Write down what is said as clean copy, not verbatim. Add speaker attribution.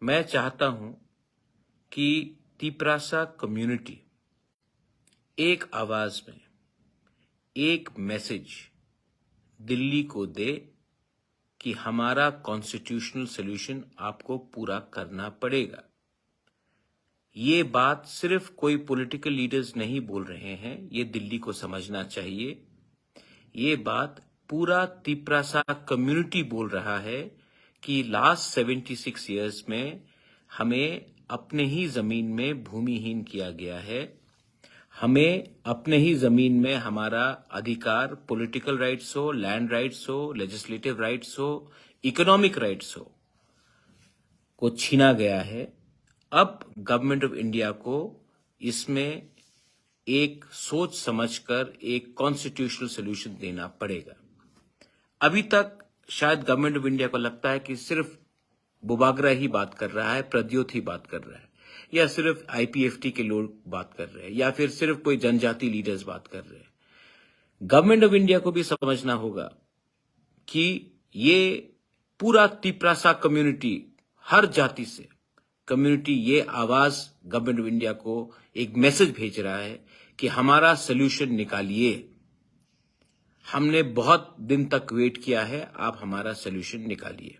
Speaker 1: मैं चाहता हूं कि तिप्रासा कम्युनिटी एक आवाज में एक मैसेज दिल्ली को दे कि हमारा कॉन्स्टिट्यूशनल सॉल्यूशन आपको पूरा करना पड़ेगा। ये बात सिर्फ कोई पॉलिटिकल लीडर्स नहीं बोल रहे हैं, ये दिल्ली को समझना चाहिए। ये बात पूरा तिप्रासा कम्युनिटी बोल रहा है कि लास्ट 76 इयर्स में हमें अपने ही जमीन में भूमिहीन किया गया है। हमें अपने ही जमीन में हमारा अधिकार, पॉलिटिकल राइट्स हो, लैंड राइट्स हो, लेजिस्लेटिव राइट्स हो, इकोनॉमिक राइट्स हो, को छीना गया है। अब गवर्नमेंट ऑफ इंडिया को इसमें एक सोच समझकर एक कॉन्स्टिट्यूशनल सॉल्यूशन देना पड़ेगा। अभी तक शायद गवर्नमेंट ऑफ इंडिया को लगता है कि सिर्फ बुबागरा ही बात कर रहा है, प्रद्योत ही बात कर रहा है, या सिर्फ आईपीएफटी के लोग बात कर रहे हैं, या फिर सिर्फ कोई जनजाति लीडर्स बात कर रहे हैं। गवर्नमेंट ऑफ इंडिया को भी समझना होगा कि ये पूरा तिप्रासा कम्युनिटी, हर जाति से कम्युनिटी, ये आवाज गवर्नमेंट ऑफ इंडिया को एक मैसेज भेज रहा है कि हमारा सॉल्यूशन निकालिए। हमने बहुत दिन तक वेट किया है, आप हमारा सॉल्यूशन निकालिए।